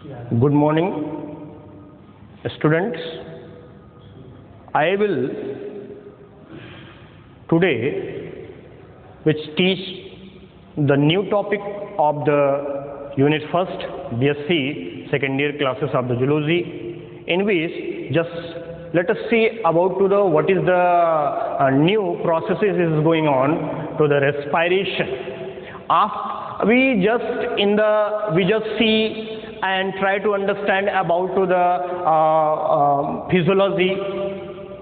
Good morning, students. I will today which teach the new topic of the unit first BSc second year classes of the zoology, in which just let us see about to the what is the new processes is going on to the respiration. After we just see and try to understand about to the physiology.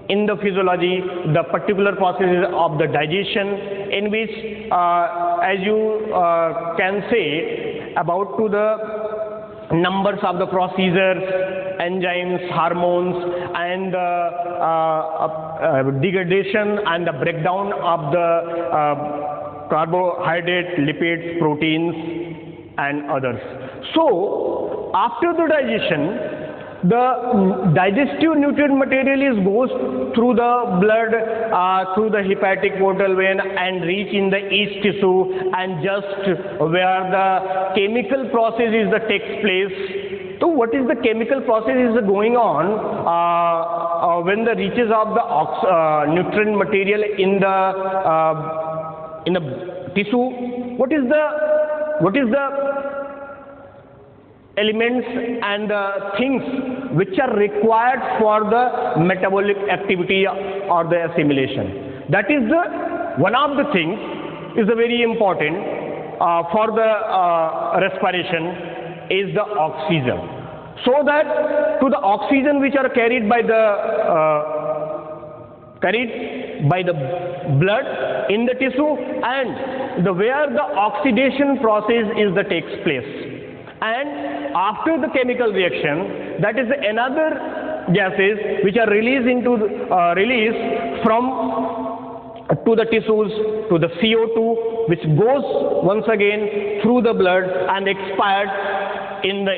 In the physiology, the particular processes of the digestion, in which as you can say about to the numbers of the procedures, enzymes, hormones, and degradation and the breakdown of the carbohydrate, lipids, proteins, and others. So after the digestion, the digestive nutrient material goes through the blood, through the hepatic portal vein, and reach in the each tissue, and just where the chemical process is that takes place. So what is the chemical process is going on when the reaches of the nutrient material in the tissue? What is the elements and the things which are required for the metabolic activity or the assimilation? That is one of the things is very important for the respiration is the oxygen. So that to the oxygen which are carried by the blood in the tissue, and where the oxidation process is that takes place. And after the chemical reaction, that is another gases which are released from to the tissues to the CO2, which goes once again through the blood and expired in the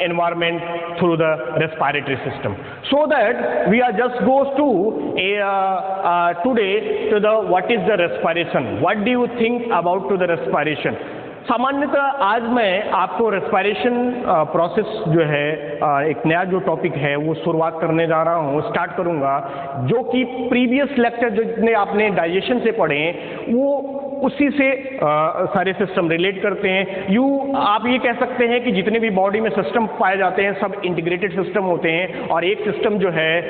environment through the respiratory system. So that we are just goes to today to the what is the respiration. What do you think about to the respiration? सामान्यतः आज मैं आपको respiration process जो है एक नया जो topic है वो शुरुआत करने जा रहा हूँ, स्टार्ट करूँगा, जो कि प्रीवियस लेक्चर जितने आपने डाइजेशन से पढ़े वो उसी से सारे सिस्टम रिलेट करते हैं। आप ये कह सकते हैं कि जितने भी बॉडी में सिस्टम पाए जाते हैं सब इंटीग्रेटेड सिस्टम होते हैं, और एक सिस्टम जो है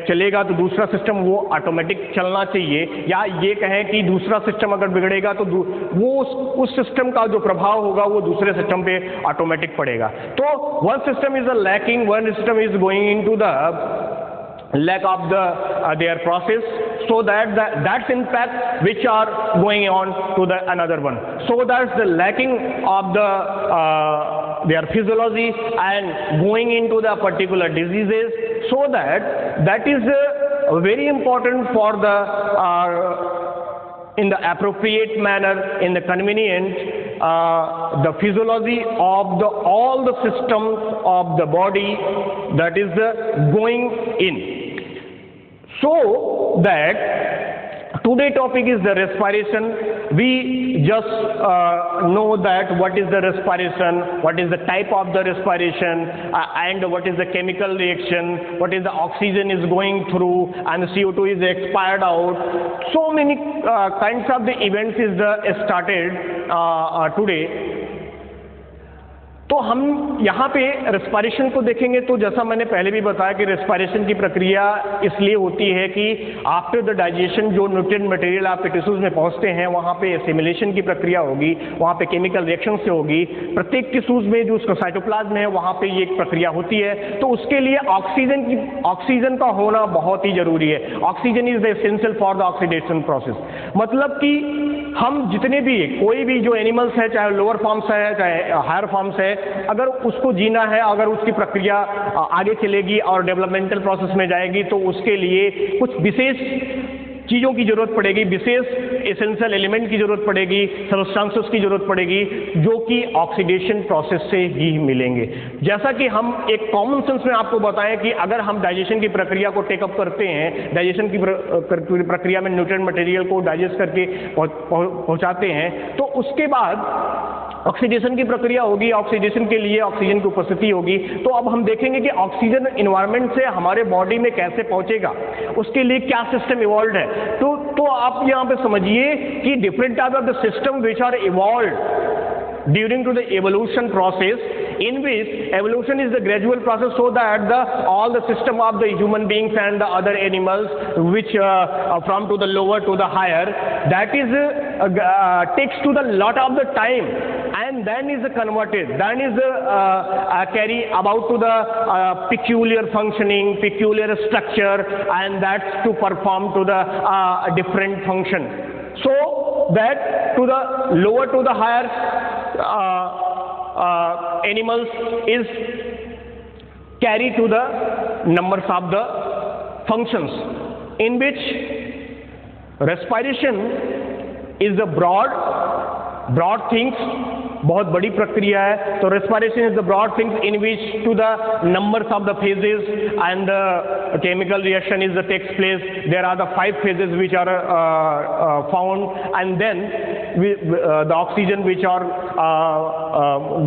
चलेगा तो दूसरा सिस्टम वो ऑटोमेटिक चलना चाहिए, या ये कहें कि दूसरा सिस्टम अगर बिगड़ेगा तो वो उस सिस्टम का जो प्रभाव होगा वो दूसरे सिस्टम पे ऑटोमेटिक पड़ेगा। तो one system is lacking, one system is going into the lack of their process, so that's impact which are going on to the another one. So that's the lacking of their physiology and going into the particular diseases. So that is very important for the in the appropriate manner, in the convenient the physiology of all the systems of the body that is going in. So that today topic is the respiration. We just know that what is the respiration, what is the type of the respiration, and what is the chemical reaction, what is the oxygen is going through, and the CO2 is expired out. So many kinds of the events is started today. तो हम यहाँ पे respiration को देखेंगे तो जैसा मैंने पहले भी बताया कि रेस्पिरेशन की प्रक्रिया इसलिए होती है कि आफ्टर द डाइजेशन जो न्यूट्रिएंट मटेरियल आपके टिश्यूज में पहुँचते हैं वहाँ पे एसिमिलेशन की प्रक्रिया होगी, वहाँ पे केमिकल रिएक्शन से होगी। प्रत्येक टिश्यूज में जो उसका साइटोप्लाज्म है वहाँ पे ये एक प्रक्रिया होती है, तो उसके लिए ऑक्सीजन का होना बहुत ही जरूरी है। Oxygen is the essential for the oxidation process. मतलब कि हम जितने भी कोई भी जो एनिमल्स है, चाहे लोअर फॉर्म्स है चाहे हायर फॉर्म्स है, अगर उसको जीना है, अगर उसकी प्रक्रिया आगे चलेगी और डेवलपमेंटल प्रोसेस में जाएगी तो उसके लिए कुछ विशेष चीज़ों की जरूरत पड़ेगी, विशेष एसेंशियल एलिमेंट की जरूरत पड़ेगी, सब्सटेंसेस की जरूरत पड़ेगी, जो कि ऑक्सीडेशन प्रोसेस से ही मिलेंगे। जैसा कि हम एक कॉमन सेंस में आपको बताएं कि अगर हम डाइजेशन की प्रक्रिया को टेकअप करते हैं, डाइजेशन की प्रक्रिया में न्यूट्रिएंट मटेरियल को डाइजेस्ट करके पहुंचाते हैं, तो उसके बाद ऑक्सीडेशन की प्रक्रिया होगी, ऑक्सीडेशन के लिए ऑक्सीजन की उपस्थिति होगी। तो अब हम देखेंगे कि ऑक्सीजन इन्वायरमेंट से हमारे बॉडी में कैसे पहुंचेगा, उसके लिए क्या सिस्टम इवॉल्व है। तो आप यहाँ पे समझिए कि different type of the system which are evolve during to the evolution process, in which evolution is the gradual process so that all the system of the human beings and the other animals which from to the lower to the higher, that is takes to the lot of the time and then is converted, then is carry about to the peculiar functioning, peculiar structure, and that's to perform to the different function, so that to the lower to the higher animals is carried to the numbers of the functions, in which respiration is the broad things, बहुत बड़ी प्रक्रिया है। तो respiration is the broad things in which to the numbers of the phases and the chemical reaction is the takes place. There are the 5 phases which are found, and then the oxygen which are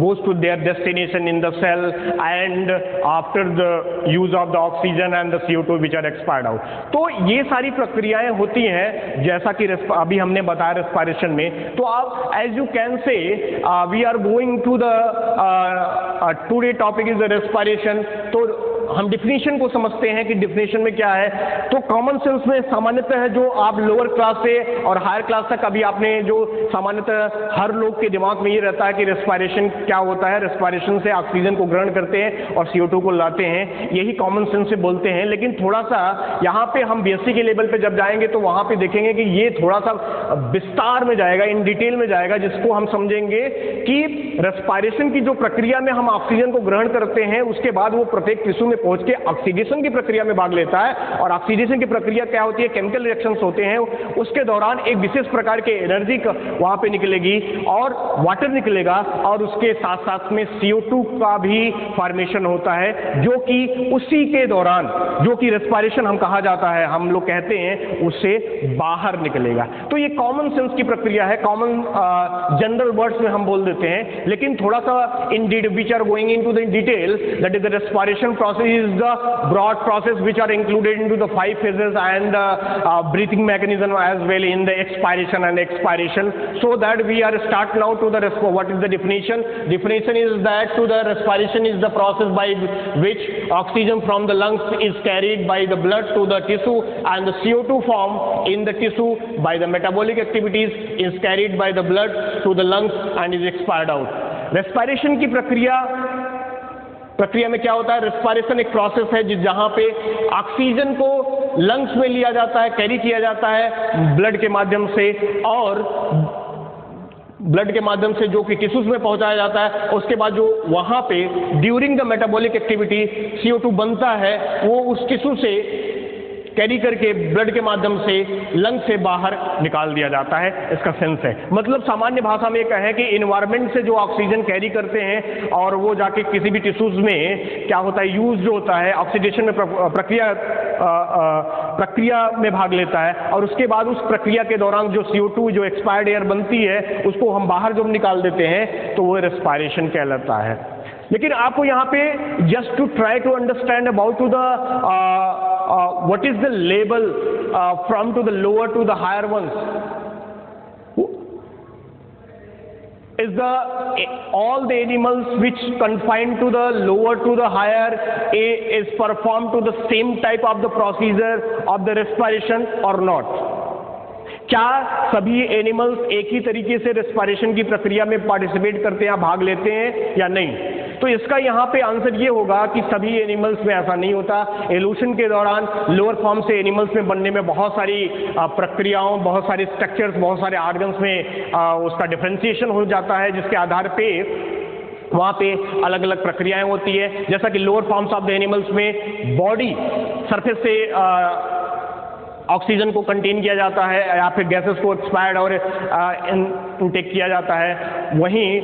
goes to their destination in the cell, and after the use of the oxygen and the CO2 which are expired out. तो ये सारी प्रक्रियाएं होती हैं जैसा कि अभी हमने बताया रेस्पिरेशन में। तो आप as you can say we are going to the today topic is the respiration। तो हम डिफिनीशन को समझते हैं कि डिफिनीशन में क्या है। तो कॉमन सेंस में सामान्यतः जो आप लोअर क्लास से और हायर क्लास तक अभी आपने जो सामान्यतः हर लोग के दिमाग में ये रहता है कि रेस्पिरेशन क्या होता है, रेस्पिरेशन से ऑक्सीजन को ग्रहण करते हैं और CO2 को लाते हैं, यही कॉमन सेंस से बोलते हैं। लेकिन थोड़ा सा यहाँ पे हम BSc के लेवल पे जब जाएंगे तो वहाँ पे देखेंगे कि ये थोड़ा सा विस्तार में जाएगा, इन डिटेल में जाएगा, जिसको हम समझेंगे कि रेस्पिरेशन की जो प्रक्रिया में हम ऑक्सीजन को ग्रहण करते हैं उसके बाद वो प्रत्येक टिश्यू में पहुंच के ऑक्सीडेशन की प्रक्रिया में भाग लेता है। और ऑक्सीडेशन की प्रक्रिया क्या होती है, केमिकल रिएक्शंस होते हैं, उसके दौरान एक विशेष प्रकार के एनर्जी वहां पे निकलेगी और वाटर निकलेगा, और उसके साथ साथ में CO2 का भी फॉर्मेशन होता है, जो कि उसी के दौरान जो कि रेस्पिरेशन हम कहा जाता है, हम लोग कहते हैं, उससे बाहर निकलेगा। तो ये कॉमन सेंस की प्रक्रिया है, कॉमन जनरल वर्ड्स में हम बोल देते हैं। लेकिन थोड़ा सा in which are going into the detail, that is the respiration process is the broad process which are included into the 5 phases and breathing mechanism as well in the expiration and expiration. So that we are start now to the what is the definition. Definition is that to the respiration is the process by which oxygen from the lungs is carried by the blood to the tissue, and the CO2 form in the tissue by the metabolic activities is carried by the blood to the lungs and is expired out. Respiration की प्रक्रिया में क्या होता है, respiration एक process है जहां पे ऑक्सीजन को लंग्स में लिया जाता है, कैरी किया जाता है ब्लड के माध्यम से, और ब्लड के माध्यम से जो कि टिश्यूज में पहुंचाया जाता है। उसके बाद जो वहां पे during the metabolic activity CO2 बनता है, वो उस टिश्यू से कैरी करके ब्लड के माध्यम से लंग से बाहर निकाल दिया जाता है। इसका सेंस है, मतलब सामान्य भाषा में कहें कि इन्वायरमेंट से जो ऑक्सीजन कैरी करते हैं और वो जाके किसी भी टिश्यूज में क्या होता है, यूज जो होता है, ऑक्सीडेशन में प्रक्रिया में भाग लेता है, और उसके बाद उस प्रक्रिया के दौरान जो CO2 जो एक्सपायर्ड एयर बनती है उसको हम बाहर जब निकाल देते हैं तो वो रेस्पिरेशन कहलाता है। लेकिन आपको यहाँ पे just to try to understand about to the what is the label from to the lower to the higher ones is the all the animals which confined to the lower to the higher is performed to the same type of the procedure of the respiration or not? क्या सभी animals एक ही तरीके से respiration की प्रक्रिया में participate करते हैं, भाग लेते हैं या नहीं? तो इसका यहाँ पे आंसर ये होगा कि सभी एनिमल्स में ऐसा नहीं होता। एवोल्यूशन के दौरान लोअर फॉर्म से एनिमल्स में बनने में बहुत सारी प्रक्रियाओं, बहुत सारे स्ट्रक्चर्स, बहुत सारे ऑर्गन्स में उसका डिफरेंशिएशन हो जाता है, जिसके आधार पे वहाँ पे अलग अलग प्रक्रियाएं होती है। जैसा कि lower forms of the animals में बॉडी सरफेस से ऑक्सीजन को कंटेन किया जाता है या फिर गैसेस को एक्सपायर्ड और इनटेक किया जाता है। वहीं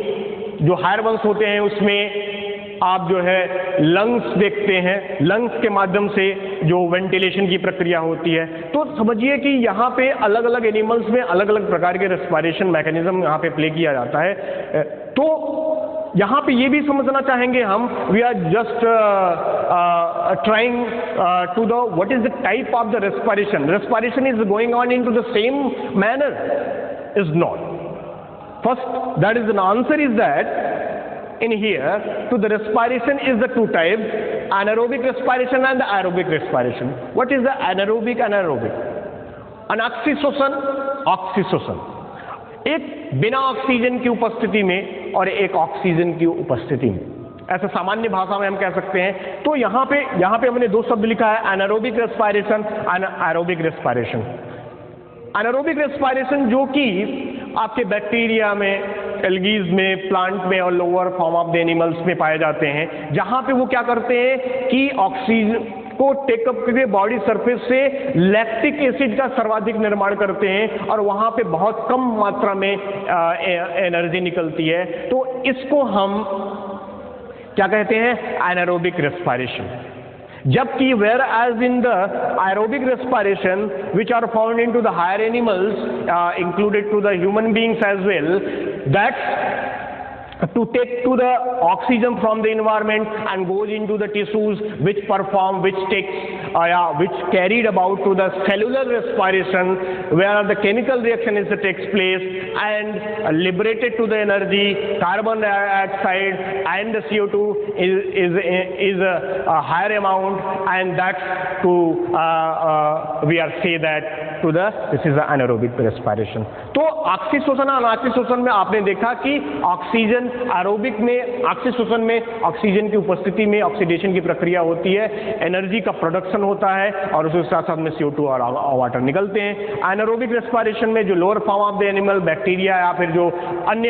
जो हायर वंश होते हैं उसमें आप जो है लंग्स देखते हैं, लंग्स के माध्यम से जो वेंटिलेशन की प्रक्रिया होती है। तो समझिए कि यहाँ पे अलग अलग एनिमल्स में अलग अलग प्रकार के रेस्पिरेशन मैकेनिज्म यहाँ पे प्ले किया जाता है। तो तो यहाँ पे ये भी समझना चाहेंगे हम, we are just trying to the what is the type of the respiration is going on in to the same manner, is not. First, that is an answer is that in here to the respiration is the two types, anaerobic respiration and the aerobic respiration. What is the anaerobic and aerobic? अनऑक्सीशोषण, ऑक्सीशोषण, एक बिना oxygen की उपस्थिति में और एक oxygen की उपस्थिति में, ऐसा सामान्य भाषा में हम कह सकते हैं. तो यहाँ पे हमने दो शब्द लिखा है, anaerobic respiration and aerobic respiration. Anaerobic respiration जो कि आपके बैक्टीरिया में, एल्गीज में, प्लांट में और lower form of the animals में पाए जाते हैं, जहां पे वो क्या करते हैं कि ऑक्सीजन को टेकअप करके बॉडी सरफेस से लैक्टिक एसिड का सर्वाधिक निर्माण करते हैं और वहां पे बहुत कम मात्रा में एनर्जी निकलती है. तो इसको हम क्या कहते हैं, एनारोबिक रेस्पिरेशन. जबकि whereas in the aerobic respiration which are found into the higher animals, included to the human beings as well, that's to take to the oxygen from the environment and goes into the tissues which carried about to the cellular respiration where the chemical reaction takes place and liberated to the energy, carbon dioxide and the CO2 is a higher amount, and that's to we are say that to the this is the anaerobic respiration. तो ऑक्सीशोषण और अनऑक्सीशोषण में आपने देखा कि oxygen aerobic में, ऑक्सीशोषण में oxygen की उपस्थिति में ऑक्सीडेशन की प्रक्रिया होती है, एनर्जी का प्रोडक्शन होता है और उसके साथ साथ में CO2 और वाटर निकलते हैं. एनारोबिक रेस्पिरेशन में जो lower form of the animal, bacteria या फिर जो अन्य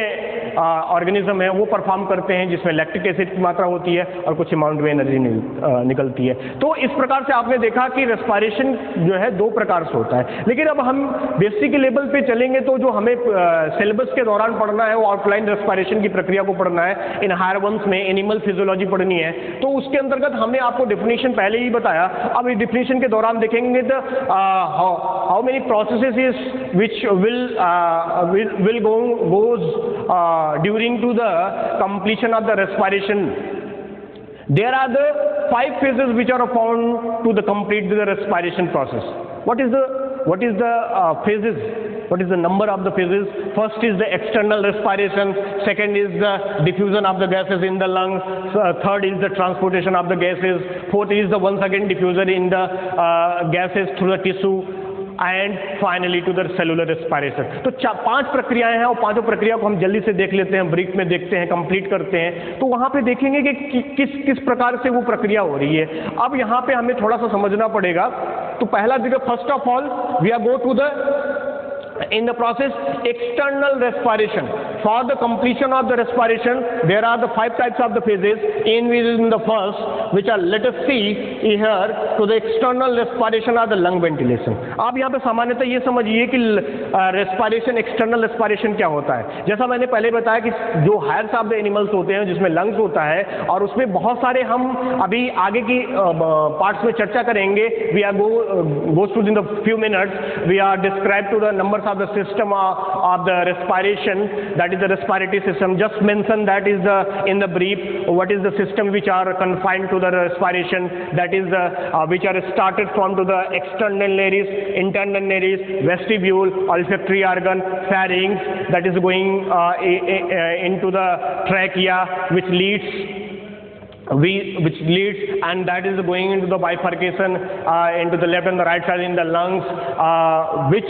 ऑर्गेनिज्म है वो परफॉर्म करते हैं, जिसमें लैक्टिक एसिड की मात्रा होती है और कुछ अमाउंट में एनर्जी निकलती है. तो इस प्रकार से आपने देखा कि रेस्पिरेशन जो है दो प्रकार से होता है. लेकिन अब हम बेसिक लेवल पे चलेंगे तो जो हमें सिलेबस के दौरान पढ़ना है वो आउटलाइन रेस्पिरेशन की प्रक्रिया को पढ़ना है. इन हायर वंस में एनिमल फिजियोलॉजी पढ़नी है, तो उसके अंतर्गत हमने आपको डेफिनेशन पहले ही बताया. अब इस डेफिनेशन के दौरान देखेंगे तो how many processes which will goes during to the completion of the respiration. There are the 5 phases which are found to the complete the respiration process. What is the phases? What is the number of the phases? First is the external respiration, second is the diffusion of the gases in the lungs, third is the transportation of the gases, fourth is the once again diffusion in the gases through the tissue, and finally to the cellular respiration. तो 5 प्रक्रियाएं हैं और पांचों प्रक्रिया को हम जल्दी से देख लेते हैं, ब्रीफ में देखते हैं, कंप्लीट करते हैं. तो वहां पे देखेंगे कि किस प्रकार से वो प्रक्रिया हो रही है. अब यहाँ पे हमें थोड़ा सा समझना पड़ेगा. तो पहला देखो, first of all we are go to the in the process external respiration. For the completion of the respiration there are the 5 types of the phases. In the first, which are, let us see here, to the external respiration or the lung ventilation. आप यहाँ पे सामान्यतः ये समझिए कि respiration, external respiration क्या होता है. जैसा मैंने पहले बताया कि जो हायर ऑफ द एनिमल्स होते हैं जिसमें लंग्स होता है और उसमें बहुत सारे, हम अभी आगे की पार्ट्स में चर्चा करेंगे. We are go through in the few minutes we are describe to the numbers of the system of the respiration, that is the respiratory system. Just mention that is the in the brief what is the system which are confined to the respiration, that is the which are started from to the external nares, internal nares, vestibule, olfactory organ, pharynx, that is going into the trachea, which leads and that is going into the bifurcation into the left and the right side in the lungs, which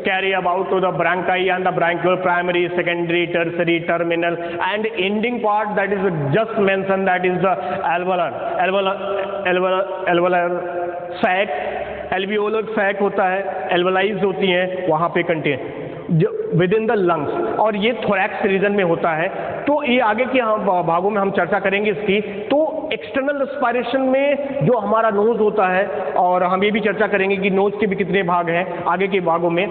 carry about to the bronchi and the bronchial primary, secondary, tertiary, terminal, and ending part that is just mentioned, that is the alveolar sac. Alveolar sac होता है, alveoli होती हैं वहाँ पे contain with in the lungs, और ये thorax reason में होता है. तो ये आगे के भागों में हम चर्चा करेंगे इसकी. तो एक्सटर्नल रेस्पिरेशन में जो हमारा नोज होता है, और हम ये भी चर्चा करेंगे कि नोज के भी कितने भाग हैं आगे के भागों में.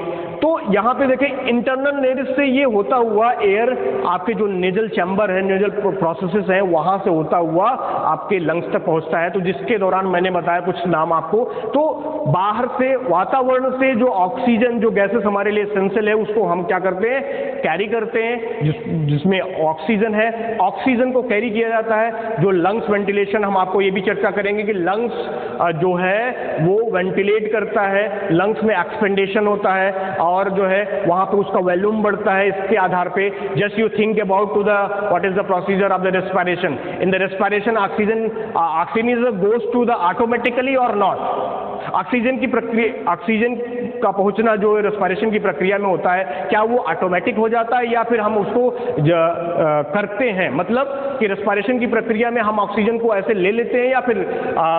तो यहाँ पे देखें इंटरनल नेज से ये होता हुआ एयर आपके जो नेजल चैम्बर है, नेजल प्रोसेसेस हैं, वहाँ से होता हुआ आपके लंग्स तक पहुँचता है। तो जिसके दौरान मैंने बताया कुछ नाम आपको, तो बाहर से वातावरण से जो ऑक्सीजन, जो गैसेस हमारे लिए एसेंशियल है, उसको हम क्या करते हैं, कैरी करते हैं, जिसमें ऑक्सीजन है। ऑक्सीजन को कैरी किया जाता है। जो लंग्स वेंटिलेशन, हम आपको ये भी चर्चा करेंगे कि लंग्स जो है वो वेंटिलेट करता है, लंग्स में एक्सपेंडेशन होता है और जो है वहाँ पे उसका वॉल्यूम बढ़ता है। इसके आधार पे just you think about to the what is the procedure of the respiration. In the respiration oxygen is goes to the automatically or not. Oxygen की प्रक्रिया, ऑक्सीजन का पहुंचना जो रेस्पिरेशन की प्रक्रिया में होता है, क्या वो ऑटोमेटिक हो जाता है या फिर हम उसको करते हैं? मतलब कि रेस्पिरेशन की प्रक्रिया में हम ऑक्सीजन को ऐसे ले लेते हैं या फिर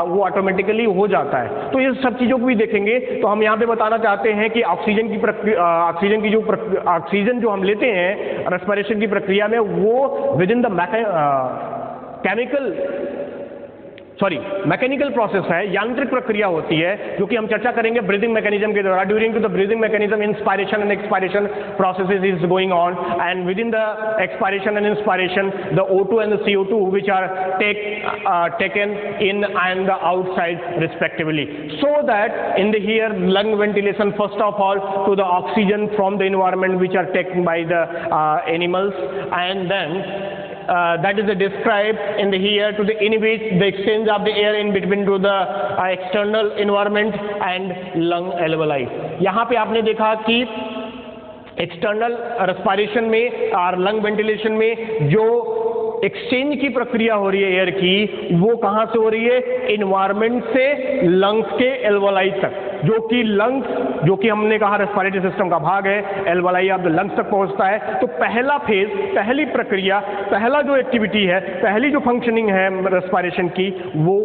वो ऑटोमेटिकली हो जाता है। तो ये सब चीज़ों को भी देखेंगे। तो हम यहाँ पे बताना चाहते हैं कि ऑक्सीजन की प्रक्रिया, ऑक्सीजन जो हम लेते हैं रेस्पिरेशन की प्रक्रिया में, वो with in the mechanical process है, यांत्रिक प्रक्रिया होती है, जो कि हम चर्चा करेंगे ब्रीदिंग मैकेनिज्म के द्वारा। During to the breathing mechanism, inspiration and expiration processes is going on, and with in the expiration and inspiration the O2 and the CO2 which are taken in and the outside respectively, so that in the here lung ventilation first of all to the oxygen from the environment which are taken by the animals, and then that is described in the here to the in which the exchange of the air in between to the external environment and lung alveoli। यहाँ पे आपने देखा कि external respiration में और lung ventilation में जो exchange की प्रक्रिया हो रही है एयर की, वो कहाँ से हो रही है? इन्वायरमेंट से लंग्स के एल्वोलाई तक, जो कि लंग्स, जो कि हमने कहा रेस्पिरेटरी सिस्टम का भाग है, एल्वोलाई ऑफ द लंग्स तक पहुंचता है। तो पहला फेज, पहली प्रक्रिया, पहला जो एक्टिविटी है, पहली जो फंक्शनिंग है रेस्पिरेशन की, वो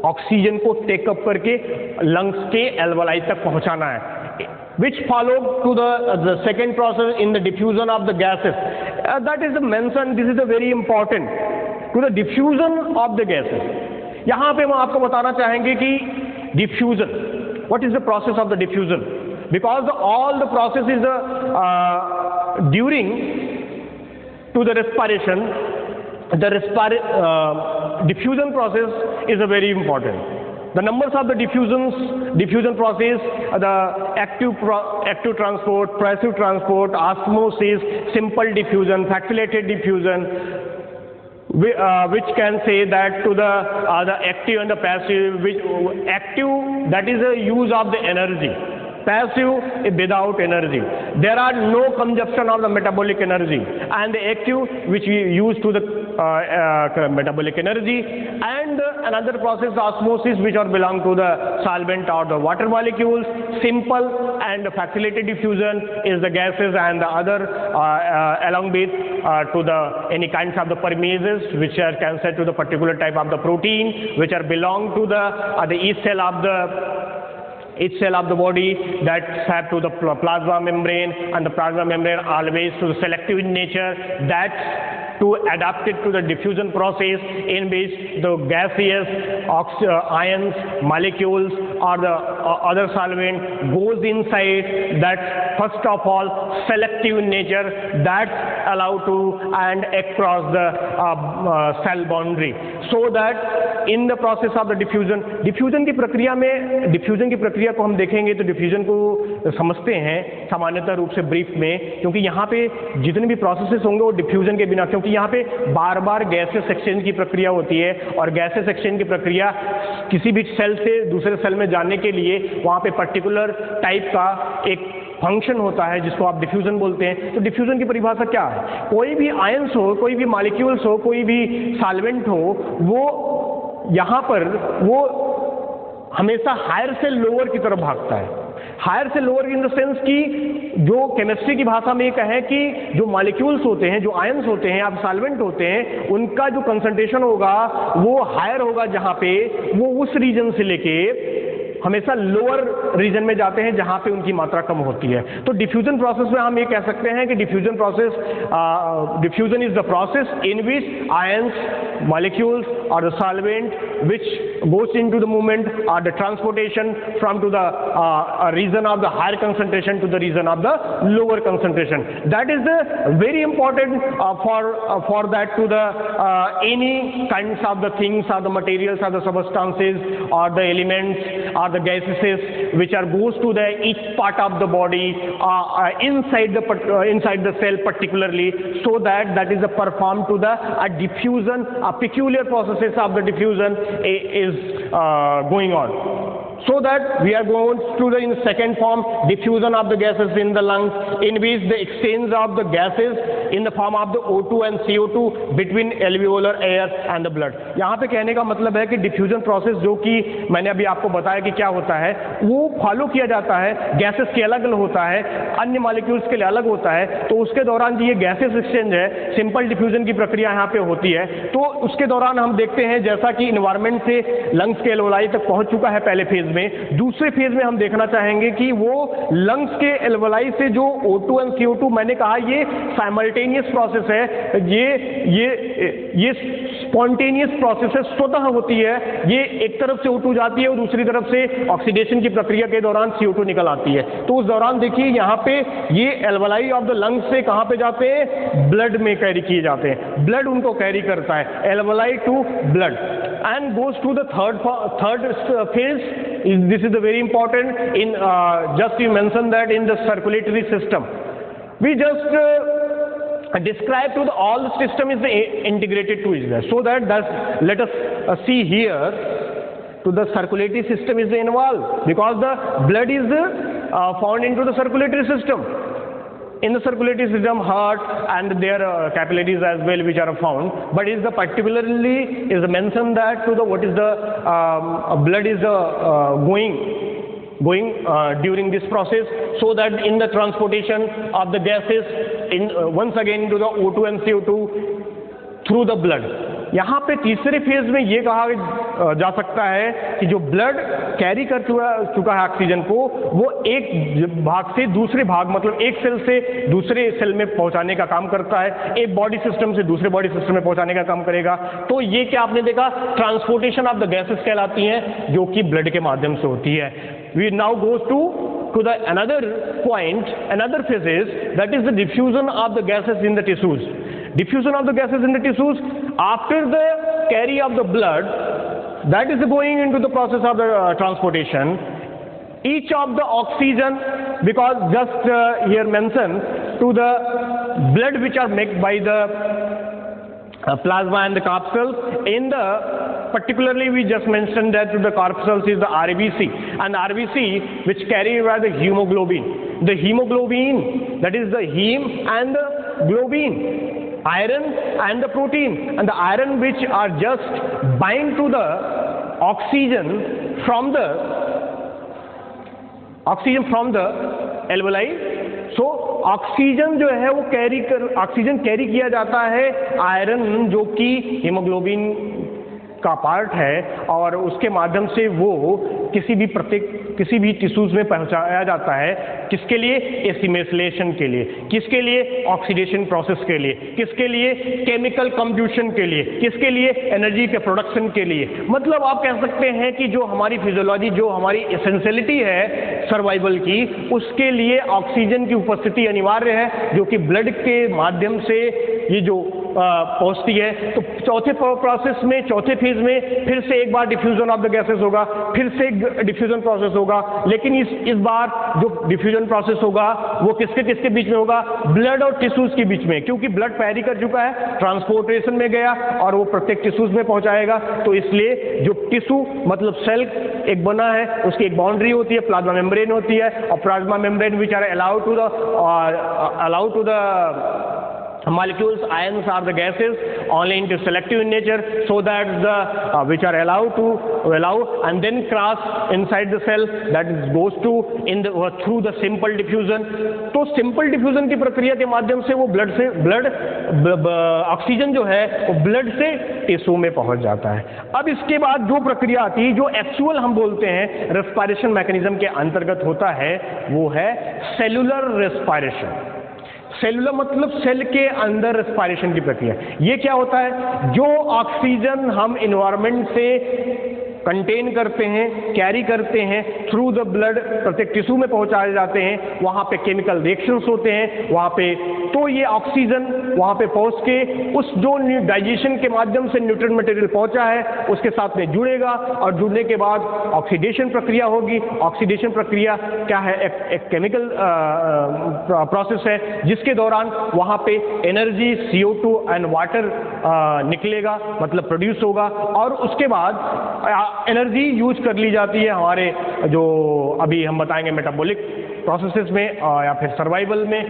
ऑक्सीजन को टेकअप करके लंग्स के एल्वोलाई तक पहुंचाना है। Which followed to the second process in the diffusion of the gases. That is mentioned, this is a very important, to the diffusion of the gases. यहाँ पे हम आपको बताना चाहेंगे कि diffusion, what is the process of the diffusion? Because all the process is during to the respiration, the diffusion process is a very important. The numbers of the diffusion process, the active transport, passive transport, osmosis, simple diffusion, facilitated diffusion, which can say that to the active and the passive. Which active, that is the use of the energy. Passive without energy. There are no consumption of the metabolic energy, and the active which we use to the metabolic energy, and another process osmosis which are belong to the solvent or the water molecules. Simple and facilitated diffusion is the gases, and the other along with to the any kinds of the permeases which are cancer to the particular type of the protein which are belong to the each cell of the body, that have to the plasma membrane, and the plasma membrane always to the selective in nature, that to adapt it to the diffusion process in which the gaseous ions, molecules or the other solvent goes inside, that first of all selective in nature, that allow to and across the cell boundary, so that in the process of the diffusion की प्रक्रिया में, diffusion की प्रक्रिया को हम देखेंगे तो diffusion को समझते हैं सामान्यतः रूप से ब्रीफ में, क्योंकि यहाँ पे जितने भी प्रोसेसेस होंगे वो diffusion के बिना, क्योंकि यहाँ पे बार बार गैसेस एक्सचेंज की प्रक्रिया होती है, और गैसेस एक्सचेंज की प्रक्रिया किसी भी सेल से दूसरे सेल में जाने के लिए वहाँ पे पर्टिकुलर टाइप का एक फंक्शन होता है जिसको आप डिफ्यूजन बोलते हैं। तो डिफ्यूजन की परिभाषा क्या है? कोई भी आयंस हो, कोई भी मॉलिक्यूल्स हो, कोई भी सॉल्वेंट हो, वो यहाँ पर वो हमेशा हायर से लोअर की तरफ भागता है। हायर से लोअर इन द सेंस कि जो केमिस्ट्री की भाषा में ये कहें कि जो मॉलिक्यूल्स होते हैं, जो आयंस होते हैं, आप सॉल्वेंट होते हैं, उनका जो कंसंट्रेशन होगा वो हायर होगा, जहाँ पे वो उस रीजन से लेके हमेशा लोअर रीजन में जाते हैं जहाँ पे उनकी मात्रा कम होती है। तो डिफ्यूजन प्रोसेस में हम ये कह सकते हैं कि diffusion is the process in which ions, molecules or the solvent which goes into the movement or the transportation from to the region of the higher concentration to the region of the lower concentration. That is the very important for that to the any kinds of the things or the materials or the substances or the elements or the gases which are goes to the each part of the body inside the cell particularly, so that is performed to the diffusion, peculiar processes of the diffusion is going on. So that we are going to the in second form, diffusion of the gases in the lungs, in which the exchange of the gases in the form of the O2 and CO2 between alveolar air and the blood. यहाँ पे कहने का मतलब है कि diffusion process जो कि मैंने अभी आपको बताया कि क्या होता है, वो फॉलो किया जाता है, गैसेस के अलग अलग होता है, अन्य मॉलिक्यूल्स के लिए अलग होता है, तो उसके दौरान ये गैसेस एक्सचेंज है, सिंपल डिफ्यूजन की प्रक्रिया यहाँ पे होती है। तो उसके दौरान हम देखते हैं जैसा कि इन्वायरमेंट से लंग्स के एल्वोलाई तक पहुँच चुका है पहले फेज में, दूसरे फेज में हम देखना चाहेंगे कि वो लंग्स के एल्वोलाई से जो O2 और CO2 मैंने कहा ये साइमल्टेनियस प्रोसेस है, ये स्पॉन्टेनियस प्रोसेस है, स्वतः होती है, ये एक तरफ से O2 जाती है और दूसरी तरफ से ऑक्सीडेशन की प्रक्रिया के दौरान CO2 निकल आती है। तो उस दौरान देखिए यहाँ पे ये एल्वोलाई ऑफ द लंग्स से कहाँ पे जाते हैं, ब्लड में कैरी किए जाते हैं, ब्लड उनको कैरी करता है, alveoli to blood and goes to the third phase. This is the very important in just you mentioned that in the circulatory system we just describe to the all the system is integrated to each other, so that let us see here to the circulatory system is involved because the blood is found into the circulatory system. In the circulatory system, heart and their capillaries as well, which are found. But is the particularly is mentioned that to the what is the blood is going during this process, so that in the transportation of the gases once again into the O2 and CO2 through the blood. यहाँ पे तीसरे phase में ये कहा जा सकता है कि जो ब्लड कैरी कर चुका है ऑक्सीजन को, वो एक भाग से दूसरे भाग मतलब एक सेल से दूसरे सेल में पहुंचाने का काम करता है, एक बॉडी सिस्टम से दूसरे बॉडी सिस्टम में पहुंचाने का काम करेगा। तो ये क्या आपने देखा, ट्रांसपोर्टेशन ऑफ द गैसेस कहलाती हैं, जो कि ब्लड के माध्यम से होती है। We now goes to the another point, another phase is that is the diffusion of the gases in the tissues. Diffusion of the gases in the tissues after the carry of the blood, that is going into the process of the transportation. Each of the oxygen, because just here mentioned to the blood which are made by the plasma and the corpuscles, in the particularly we just mentioned that the corpuscles is the RBC, and RBC which carry by the hemoglobin. The hemoglobin, that is the heme and the globin, iron and the protein, and the iron which are just bind to the oxygen from the alveoli. So oxygen जो है वो oxygen carry किया जाता है iron जो कि haemoglobin का part है, और उसके माध्यम से वो किसी भी टिश्यूज में पहुंचाया जाता है। किसके लिए? एसिमेलेशन के लिए, किसके लिए? ऑक्सीडेशन प्रोसेस के लिए, किसके लिए? केमिकल कंब्यूशन के लिए, किसके लिए? एनर्जी के प्रोडक्शन के लिए। मतलब आप कह सकते हैं कि जो हमारी फिजियोलॉजी, जो हमारी एसेंशियलिटी है सर्वाइवल की, उसके लिए ऑक्सीजन की उपस्थिति अनिवार्य है, जो कि ब्लड के माध्यम से ये जो पहुंचती है। तो चौथे प्रोसेस में, चौथे फेज में फिर से एक बार डिफ्यूजन ऑफ द गैसेस होगा, फिर से डिफ्यूजन प्रोसेस होगा, लेकिन इस बार जो डिफ्यूजन प्रोसेस होगा वो किसके बीच में होगा? ब्लड और टिश्यूज के बीच में, क्योंकि ब्लड कैरी कर चुका है, ट्रांसपोर्टेशन में गया और वो प्रत्येक टिश्यूज में पहुंचाएगा। तो इसलिए जो टिश्यू मतलब सेल एक बना है, उसकी एक बाउंड्री होती है, प्लाज्मा मेम्ब्रेन होती है, और plasma membrane which are allowed to the molecules, ions or the gases only into selective in nature, so that the which are allowed to and then cross inside the cell, that goes to through the simple diffusion. तो simple diffusion की प्रक्रिया के माध्यम से वो blood oxygen जो है वो ब्लड से टिश्यू में पहुंच जाता है। अब इसके बाद जो प्रक्रिया आती है, जो एक्चुअल हम बोलते हैं रेस्पिरेशन मैकेनिज्म के अंतर्गत होता है, वो है सेलुलर रेस्पिरेशन। सेलुलर मतलब सेल के अंदर रेस्पिरेशन की प्रक्रिया। ये क्या होता है, जो ऑक्सीजन हम इन्वायरमेंट से कंटेन करते हैं, कैरी करते हैं, थ्रू द ब्लड प्रत्येक टिश्यू में पहुंचाए जाते हैं, वहां पे केमिकल रिएक्शंस होते हैं वहां पे, तो ये ऑक्सीजन वहां पे पहुंच के उस जो डाइजेशन के माध्यम से न्यूट्रिएंट मटेरियल पहुंचा है उसके साथ में जुड़ेगा, और जुड़ने के बाद ऑक्सीडेशन प्रक्रिया होगी। ऑक्सीडेशन प्रक्रिया क्या है, एक केमिकल प्रोसेस है जिसके दौरान वहां पे एनर्जी CO2 एंड वाटर निकलेगा, मतलब प्रोड्यूस होगा, और उसके बाद एनर्जी यूज कर ली जाती है हमारे जो अभी हम बताएंगे मेटाबॉलिक प्रोसेसेस में या फिर सर्वाइवल में।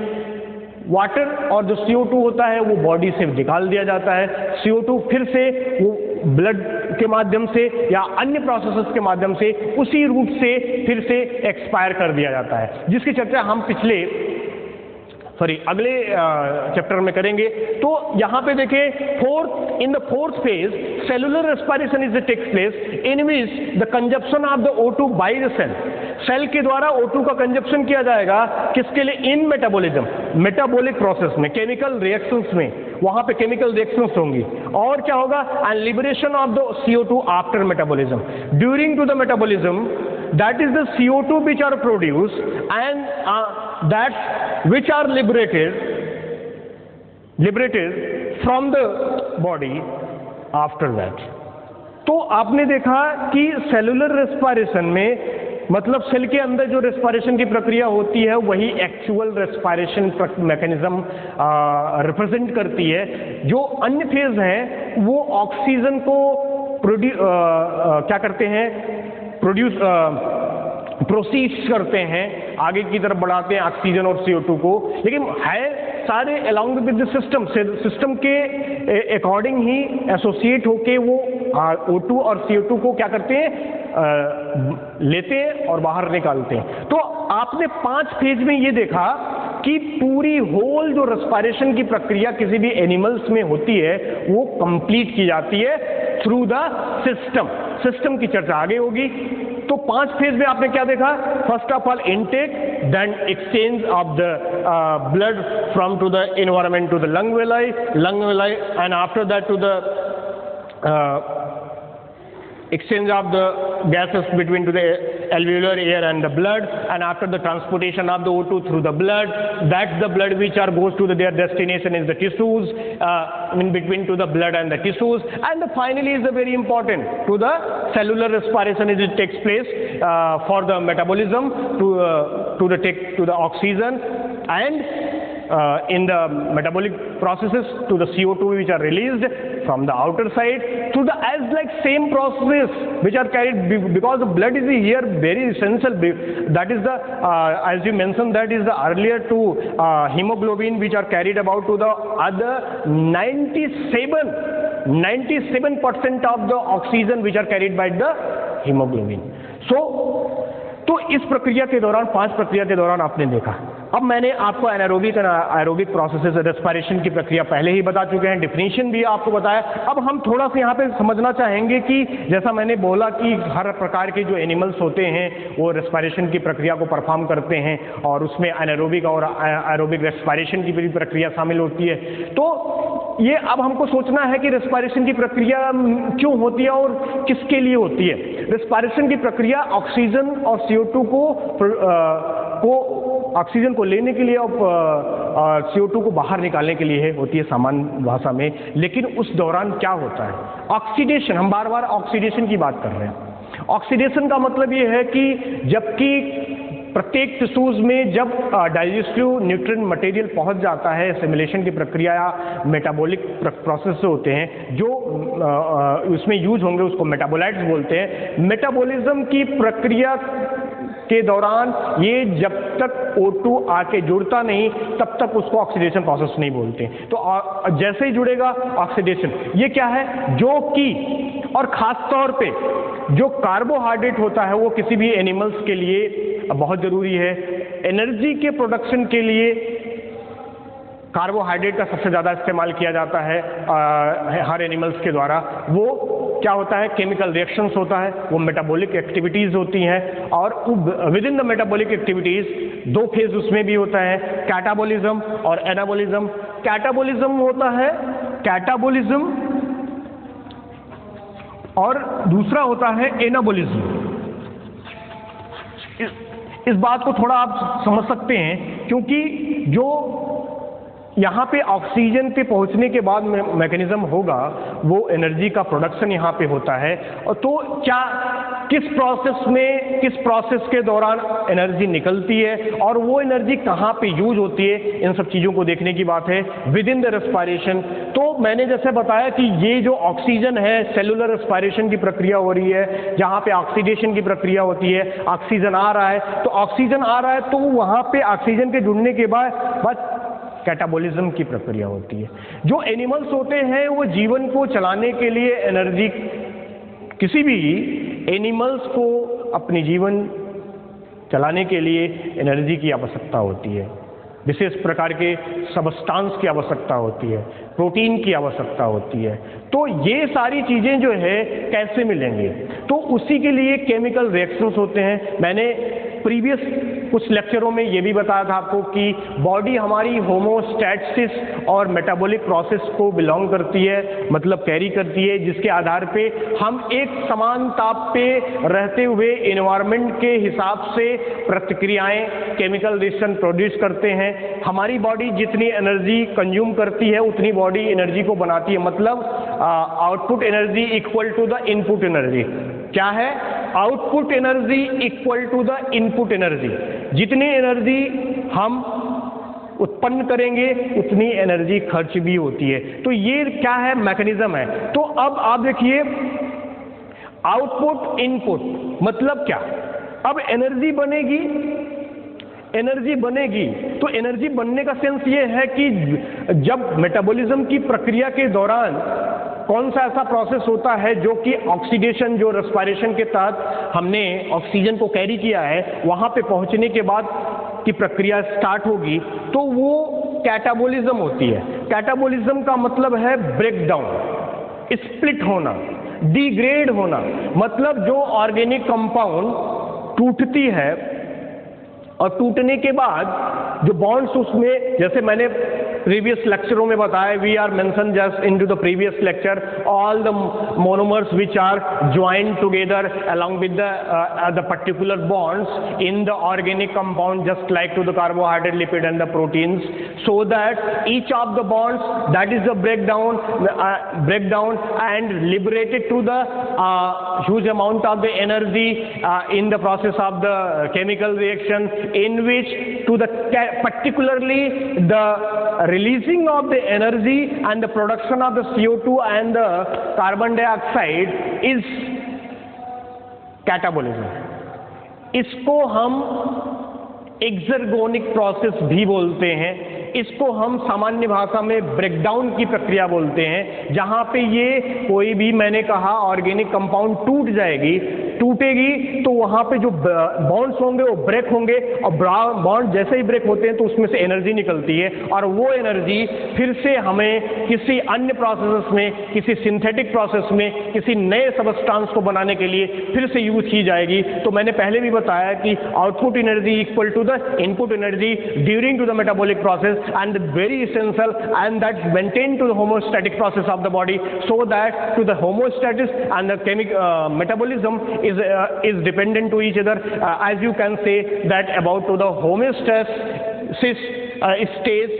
वाटर और जो CO2 होता है वो बॉडी से निकाल दिया जाता है। CO2 फिर से वो ब्लड के माध्यम से या अन्य प्रोसेसेस के माध्यम से उसी रूट से फिर से एक्सपायर कर दिया जाता है, जिसकी चर्चा हम अगले चैप्टर में करेंगे। तो यहाँ पे देखें, in the fourth phase cellular respiration is takes place in which the consumption of the O2 by the cell. Cell के द्वारा O2 का कंजप्शन किया जाएगा, किसके लिए, इन मेटाबॉलिज्म, मेटाबॉलिक प्रोसेस में, केमिकल रिएक्शंस में, वहां पे केमिकल रिएक्शंस होंगी। और क्या होगा, and liberation of the CO2 after metabolism. During to the metabolism, that is the CO2 which are produced and that which are liberated from the body after that। तो आपने देखा कि सेलुलर रेस्पिरेशन में मतलब सेल के अंदर जो respiration की प्रक्रिया होती है वही एक्चुअल रेस्पिरेशन मैकेनिज्म रिप्रेजेंट करती है। जो अन्य फेज हैं वो ऑक्सीजन को क्या करते हैं, प्रोसीड करते हैं, आगे की तरफ बढ़ाते हैं ऑक्सीजन और CO2 को, लेकिन है सारे अलोंग विद द सिस्टम के अकॉर्डिंग ही एसोसिएट होके वो O2 और CO2 को क्या करते हैं, लेते हैं और बाहर निकालते हैं। तो आपने 5 फेज में ये देखा कि पूरी होल जो रेस्पिरेशन की प्रक्रिया किसी भी एनिमल्स में होती है वो कंप्लीट की जाती है थ्रू द सिस्टम की चर्चा आगे होगी। तो 5 फेज में आपने क्या देखा, first of all intake, then exchange of the blood from to the environment to the lung alveoli, and after that to the exchange of the gases between to the alveolar air and the blood, and after the transportation of the O2 through the blood, that's the blood which are goes to their destination is the tissues, in between to the blood and the tissues, and the finally is the very important to the cellular respiration is it takes place for the metabolism to the oxygen, and in the metabolic processes to the CO2 which are released from the outer side to the as like same process which are carried because the blood is here very essential, that is the as you mentioned that is the earlier to hemoglobin which are carried about to the other 97% of the oxygen which are carried by the hemoglobin। तो इस प्रक्रिया के दौरान 5 प्रक्रिया के दौरान आपने देखा। अब मैंने आपको एनारोबिक प्रोसेसेस रेस्पिरेशन की प्रक्रिया पहले ही बता चुके हैं, डिफिनीशन भी आपको बताया। अब हम थोड़ा सा यहाँ पे समझना चाहेंगे कि जैसा मैंने बोला कि हर प्रकार के जो एनिमल्स होते हैं वो रेस्पिरेशन की प्रक्रिया को परफॉर्म करते हैं और उसमें एनारोबिक और एरोबिक रेस्पिरेशन की भी प्रक्रिया शामिल होती है। तो ये अब हमको सोचना है कि रेस्पिरेशन की प्रक्रिया क्यों होती है और किसके लिए होती है। रेस्पिरेशन की प्रक्रिया ऑक्सीजन और CO2 को ऑक्सीजन को लेने के लिए और CO2 को बाहर निकालने के लिए होती है सामान्य भाषा में। लेकिन उस दौरान क्या होता है, ऑक्सीडेशन, हम बार बार ऑक्सीडेशन की बात कर रहे हैं। ऑक्सीडेशन का मतलब ये है कि जबकि प्रत्येक टिश्यूज में जब डाइजेस्टिव न्यूट्रिएंट मटेरियल पहुंच जाता है, एसिमिलेशन की प्रक्रिया या मेटाबॉलिक प्रोसेस से होते हैं जो उसमें यूज होंगे, उसको मेटाबोलाइट्स बोलते हैं। मेटाबॉलिज्म की प्रक्रिया के दौरान ये जब तक O2 आके जुड़ता नहीं तब तक उसको ऑक्सीडेशन प्रोसेस नहीं बोलते। तो जैसे ही जुड़ेगा ऑक्सीडेशन, ये क्या है, जो कि और खास तौर पे जो कार्बोहाइड्रेट होता है वो किसी भी एनिमल्स के लिए बहुत जरूरी है। एनर्जी के प्रोडक्शन के लिए कार्बोहाइड्रेट का सबसे ज़्यादा इस्तेमाल किया जाता है हर एनिमल्स के द्वारा। वो क्या होता है, केमिकल रिएक्शंस होता है, वो मेटाबॉलिक एक्टिविटीज़ होती हैं, और with in the metabolic activities दो फेज उसमें भी होता है, कैटाबॉलिज्म और एनाबॉलिज्म। कैटाबॉलिज्म होता है कैटाबॉलिज्म और दूसरा होता है एनाबॉलिज्म। इस बात को थोड़ा आप समझ सकते हैं, क्योंकि जो यहाँ पे ऑक्सीजन पे पहुँचने के बाद मैकेनिज्म होगा, वो एनर्जी का प्रोडक्शन यहाँ पे होता है। और तो क्या किस प्रोसेस के दौरान एनर्जी निकलती है और वो एनर्जी कहाँ पे यूज होती है, इन सब चीज़ों को देखने की बात है विद इन द रेस्पिरेशन। तो मैंने जैसे बताया कि ये जो ऑक्सीजन है, सेलुलर रेस्पिरेशन की प्रक्रिया हो रही है, जहाँ पे ऑक्सीडेशन की प्रक्रिया होती है, ऑक्सीजन आ रहा है, तो ऑक्सीजन आ रहा है तो वहाँ पे ऑक्सीजन के जुड़ने के बाद कैटाबॉलिज्म की प्रक्रिया होती है। जो एनिमल्स होते हैं वो जीवन को चलाने के लिए एनर्जी, किसी भी एनिमल्स को अपनी जीवन चलाने के लिए एनर्जी की आवश्यकता होती है, विशेष प्रकार के सबस्टांस की आवश्यकता होती है, प्रोटीन की आवश्यकता होती है। तो ये सारी चीज़ें जो है कैसे मिलेंगी, तो उसी के लिए केमिकल रिएक्शंस होते हैं। मैंने प्रीवियस कुछ लेक्चरों में ये भी बताया था आपको कि बॉडी हमारी होमोस्टैसिस और मेटाबॉलिक प्रोसेस को बिलोंग करती है, मतलब कैरी करती है, जिसके आधार पे हम एक समान ताप पे रहते हुए एनवायरनमेंट के हिसाब से प्रतिक्रियाएं, केमिकल रिएक्शन प्रोड्यूस करते हैं। हमारी बॉडी जितनी एनर्जी कंज्यूम करती है उतनी बॉडी एनर्जी को बनाती है, मतलब output energy equal to the input energy. क्या है? Output energy equal to the input energy. जितनी एनर्जी हम उत्पन्न करेंगे उतनी एनर्जी खर्च भी होती है। तो ये क्या है? मैकेनिज्म है। तो अब आप देखिए, आउटपुट इनपुट मतलब क्या? अब एनर्जी बनेगी तो एनर्जी बनने का सेंस ये है कि जब मेटाबॉलिज्म की प्रक्रिया के दौरान कौन सा ऐसा प्रोसेस होता है जो कि ऑक्सीडेशन, जो रेस्पिरेशन के तहत हमने ऑक्सीजन को कैरी किया है, वहाँ पे पहुँचने के बाद की प्रक्रिया स्टार्ट होगी, तो वो कैटाबॉलिज्म होती है। कैटाबॉलिज्म का मतलब है ब्रेक डाउन, स्प्लिट होना, डिग्रेड होना। मतलब जो ऑर्गेनिक कंपाउंड टूटती है और टूटने के बाद जो बॉन्ड्स उसमें, जैसे मैंने प्रीवियस लेक्चरों में बताया, we are mention just in to the previous lecture, all the monomers which are joined together along with the particular bonds in the organic compound, just like to the carbohydrate, lipid and the proteins, so that each of the bonds, that is the breakdown and liberated to the huge amount of the energy in the process of the chemical reaction, in which to the particularly the releasing of the energy and the production of the CO2 and the carbon dioxide is catabolism. इसको हम एक्सर्गोनिक process भी बोलते हैं। इसको हम सामान्य भाषा में ब्रेकडाउन की प्रक्रिया बोलते हैं, जहाँ पे ये कोई भी, मैंने कहा, ऑर्गेनिक कंपाउंड टूटेगी तो वहाँ पे जो बॉन्ड्स होंगे वो ब्रेक होंगे, और बॉन्ड जैसे ही ब्रेक होते हैं तो उसमें से एनर्जी निकलती है, और वो एनर्जी फिर से हमें किसी अन्य प्रोसेस में, किसी सिंथेटिक प्रोसेस में, किसी नए सबस्टांस को बनाने के लिए फिर से यूज की जाएगी। तो मैंने पहले भी बताया कि output energy equal to the input energy during to the metabolic process, and very essential, and that maintain to the homeostatic process of the body, so that to the homeostasis and the metabolism is dependent to each other. As you can say that about to the homeostasis stage,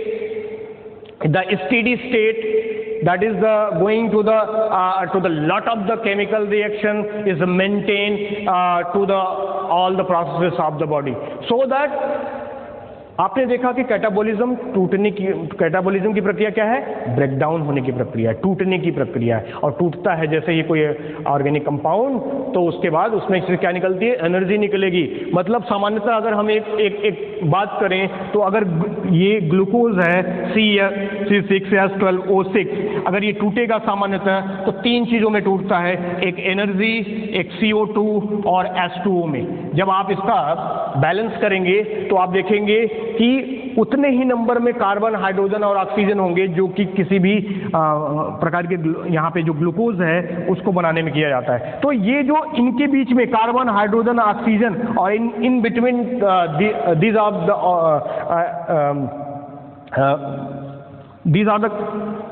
the steady state, that is the going to the lot of the chemical reaction is maintained to the all the processes of the body, so that आपने देखा कि catabolism की प्रक्रिया क्या है? Breakdown होने की प्रक्रिया, टूटने की प्रक्रिया है। और टूटता है जैसे ही कोई ऑर्गेनिक कंपाउंड, तो उसके बाद उसमें से क्या निकलती है? एनर्जी निकलेगी। मतलब सामान्यतः अगर हम एक बात करें तो अगर ये ग्लूकोज है C6H12O6, अगर ये टूटेगा सामान्यतः तो तीन चीज़ों में टूटता है, एक एनर्जी, एक CO2 और H2O में। जब आप इसका बैलेंस करेंगे तो आप देखेंगे कि उतने ही नंबर में कार्बन, हाइड्रोजन और ऑक्सीजन होंगे जो कि किसी भी प्रकार के यहाँ पे जो ग्लूकोज है उसको बनाने में किया जाता है। तो ये जो इनके बीच में कार्बन, हाइड्रोजन, ऑक्सीजन और in between these are the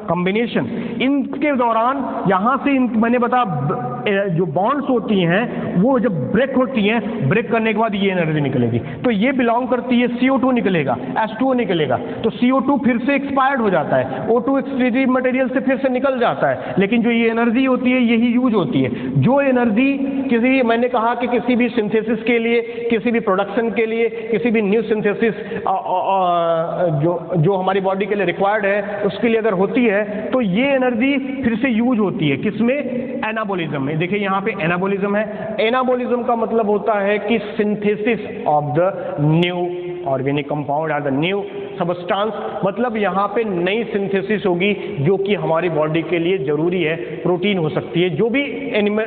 combination, इनके दौरान यहाँ से मैंने बताया जो बॉन्ड्स होती हैं वो जब ब्रेक होती हैं, ब्रेक करने के बाद ये एनर्जी निकलेगी। तो ये बिलोंग करती है, CO2 निकलेगा, H2O निकलेगा, तो CO2 फिर से एक्सपायर्ड हो जाता है, O2 एक्सक्रीटिव मटेरियल से फिर से निकल जाता है, लेकिन जो ये एनर्जी होती है यही यूज होती है। जो एनर्जी किसी, मैंने कहा कि किसी भी सिंथेसिस के लिए, किसी भी प्रोडक्शन के लिए, किसी भी न्यू सिंथेसिस जो हमारी बॉडी के लिए रिक्वायर्ड है उसके लिए अगर होती है तो ये एनर्जी फिर से यूज होती है किसमें? एनाबोलिज्म में। देखिए यहाँ पे एनाबोलिज्म है। एनाबोलिज्म का मतलब होता है कि synthesis of the new organic compound और द न्यू सबस्टांस, मतलब यहाँ पे नई सिंथेसिस होगी जो कि हमारी बॉडी के लिए जरूरी है। प्रोटीन हो सकती है, जो भी एनिमल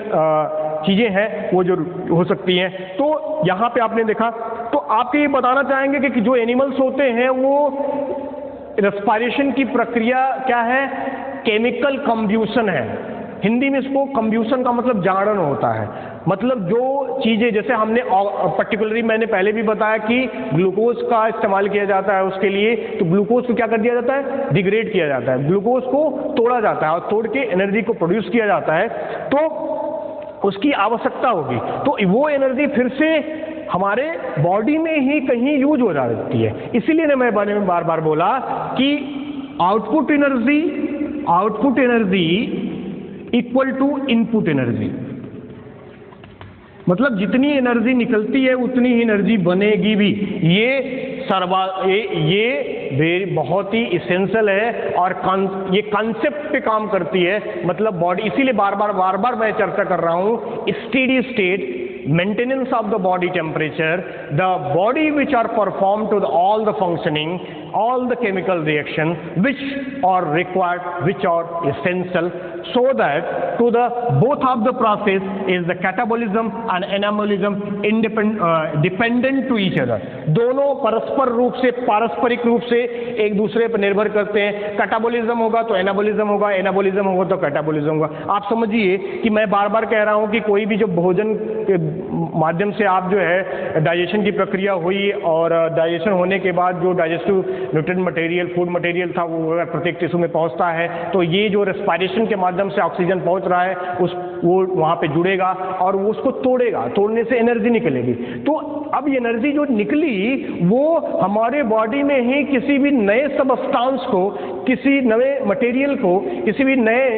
चीजें हैं वो जो हो सकती हैं। तो यहाँ पे आपने देखा, तो आपको ये बताना चाहेंगे कि जो एनिमल्स होते हैं वो रेस्पिरेशन की प्रक्रिया क्या है? केमिकल कंब्यूशन है। हिंदी में इसको कंब्यूशन का मतलब जाड़न होता है। मतलब जो चीज़ें, जैसे हमने पर्टिकुलरली मैंने पहले भी बताया कि ग्लूकोज का इस्तेमाल किया जाता है उसके लिए, तो ग्लूकोज को क्या कर दिया जाता है? डिग्रेड किया जाता है, ग्लूकोज को तोड़ा जाता है और तोड़ के एनर्जी को प्रोड्यूस किया जाता है, तो उसकी आवश्यकता होगी। तो वो एनर्जी फिर से हमारे बॉडी में ही कहीं यूज हो जाती है। इसीलिए मैं बारे में बार बार बोला कि output energy equal to input energy, मतलब जितनी एनर्जी निकलती है उतनी ही एनर्जी बनेगी भी। ये बहुत ही इसेंशियल है और ये कॉन्सेप्ट पे काम करती है। मतलब बॉडी, इसीलिए बार बार मैं चर्चा कर रहा हूं, steady state, maintenance of the body temperature, the body which are performed to all the functioning, all the chemical reaction which are required, which are essential, so that to the both of the process is the catabolism and anabolism dependent to each other। दोनों परस्पर रूप से, पारस्परिक रूप से एक दूसरे पर निर्भर करते हैं। कैटाबोलिज्म होगा तो एनाबोलिज्म होगा, एनाबोलिज्म होगा तो कैटाबोलिज्म होगा। आप समझिए कि मैं बार बार कह रहा हूं कि कोई भी जो भोजन के माध्यम से आप जो है डाइजेशन की प्रक्रिया हुई और डाइजेशन होने के बाद जो digestive nutrient material, food material था वो अगर प्रत्येक टिश्यू में पहुंचता है तो ये जो रेस्पिरेशन के माध्यम से ऑक्सीजन पहुंच रहा है वो वहां पे जुड़ेगा और वो उसको तोड़ेगा, तोड़ने से एनर्जी निकलेगी। तो अब ये एनर्जी जो निकली वो हमारे बॉडी में ही किसी भी नए सबस्टांस को, किसी नए मटेरियल को, किसी भी नए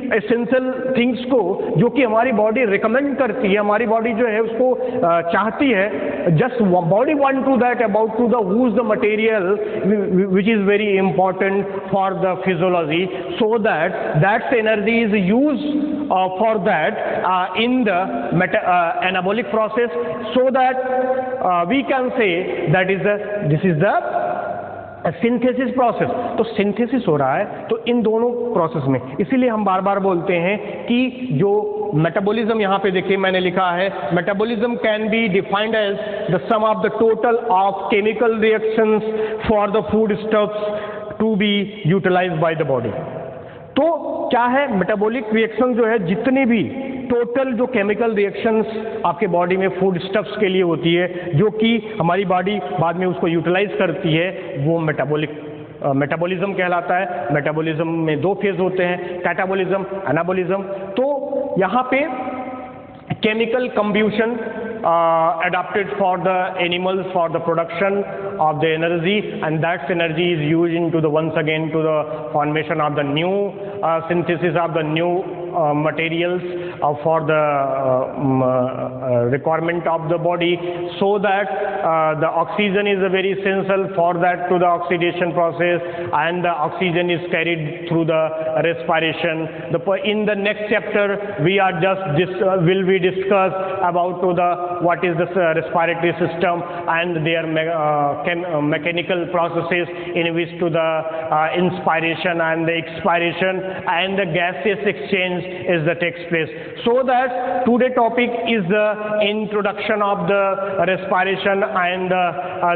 एसेंशियल थिंग्स को जो कि हमारी बॉडी रिकमेंड करती है, हमारी बॉडी जो है उसको चाहती है, just body want to that about to the who's the material which is very important for the physiology, so that energy is used for that in the anabolic process, so that we can say that this is the synthesis process. तो synthesis हो रहा है तो इन दोनों process में, इसीलिए हम बार बार बोलते हैं कि जो मेटाबॉलिज्म, यहाँ पे देखिए मैंने लिखा है, metabolism can be defined as the sum of the total of chemical reactions for the food stuffs to be utilised by the body. तो क्या है? मेटाबॉलिक रिएक्शन जो है, जितने भी टोटल जो केमिकल रिएक्शंस आपके बॉडी में फूड स्टफ्स के लिए होती है, जो कि हमारी बॉडी बाद में उसको यूटिलाइज करती है, वो मेटाबॉलिज्म कहलाता है। मेटाबॉलिज्म में दो फेज होते हैं, कैटाबॉलिज्म, एनाबॉलिज्म। तो यहाँ पे chemical combustion adapted for the animals for the production of the energy, and that energy is used into the once again to the formation of the new synthesis of the new materials for the requirement of the body, so that the oxygen is very essential for that to the oxidation process, and the oxygen is carried through the respiration. In the next chapter we are will be discuss about to the what is the respiratory system and their mechanical processes in which to the inspiration and the expiration and the gaseous exchange is that takes place. So that today topic is the introduction of the respiration and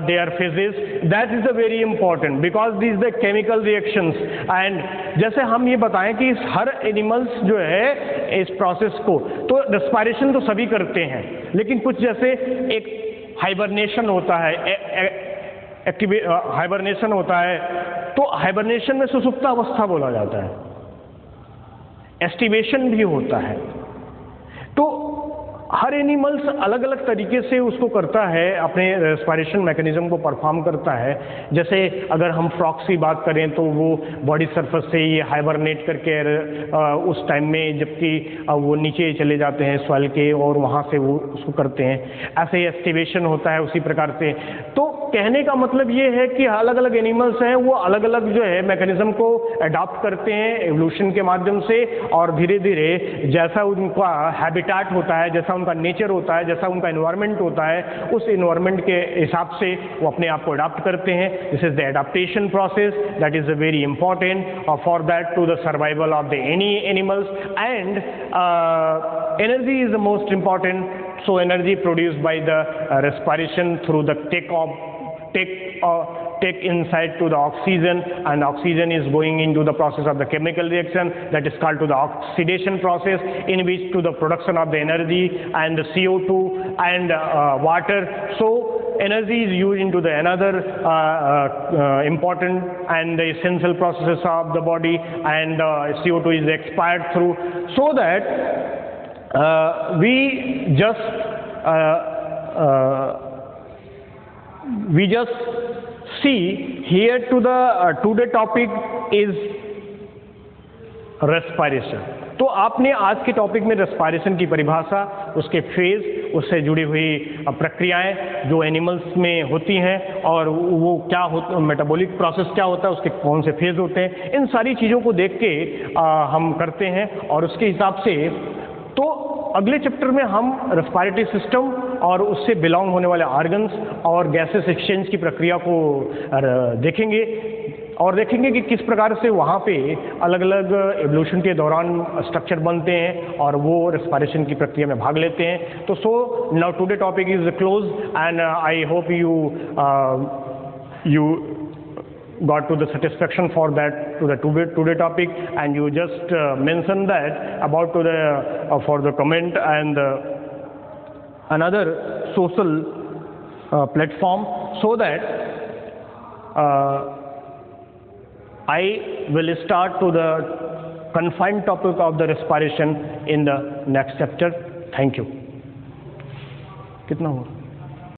their phases. That is the very important because these the chemical reactions. and जैसे हम ये बताएं कि हर animals जो है इस process को तो रेस्पिरेशन तो सभी करते हैं, लेकिन कुछ जैसे एक हाइबरनेशन होता है, हाइबरनेशन होता है, तो हाइबरनेशन में सुसुप्त अवस्था बोला जाता है, एस्टिवेशन भी होता है। तो हर एनिमल्स अलग अलग तरीके से उसको करता है, अपने रेस्पिरेशन मैकेनिज्म को परफॉर्म करता है। जैसे अगर हम फ्रॉक्स की बात करें तो वो बॉडी सरफेस से ये हाइबरनेट करके उस टाइम में जबकि वो नीचे चले जाते हैं सॉइल के और वहाँ से वो उसको करते हैं। ऐसे ही एस्टिवेशन होता है उसी प्रकार से। तो कहने का मतलब ये है कि अलग अलग एनिमल्स हैं वो अलग अलग जो है मैकेनिज्म को अडॉप्ट करते हैं एवोल्यूशन के माध्यम से, और धीरे धीरे जैसा उनका हैबिटेट होता है, जैसा उनका नेचर होता है, जैसा उनका एनवायरनमेंट होता है, उस एनवायरनमेंट के हिसाब से वो अपने आप को अडॉप्ट करते हैं। This is the adaptation process that is very important for that to the survival of the any animals. And energy is the most important. So energy produced by the respiration through the take inside to the oxygen, and oxygen is going into the process of the chemical reaction that is called to the oxidation process, in which to the production of the energy and the CO2 and water. So energy is used into the another important and the essential processes of the body, and CO2 is expired through, so that we just see here to the today topic is respiration. तो आपने आज के topic में respiration की परिभाषा, उसके phase, उससे जुड़ी हुई प्रक्रियाएं जो एनिमल्स में होती हैं और वो क्या होता, मेटाबॉलिक प्रोसेस क्या होता है, उसके कौन से फेज होते हैं, इन सारी चीज़ों को देख के हम करते हैं। और उसके हिसाब से तो अगले चैप्टर में हम रेस्पिरेटरी सिस्टम और उससे बिलोंग होने वाले ऑर्गन्स और गैसेस एक्सचेंज की प्रक्रिया को देखेंगे, और देखेंगे कि किस प्रकार से वहाँ पे अलग अलग एवोल्यूशन के दौरान स्ट्रक्चर बनते हैं और वो रेस्पिरेशन की प्रक्रिया में भाग लेते हैं। तो so now today topic is close, and I hope you got to the satisfaction for that to the today topic, and you just mentioned that about to the for the comment and another social platform, so that I will start to the confined topic of the respiration in the next chapter. Thank you. कितना हुआ?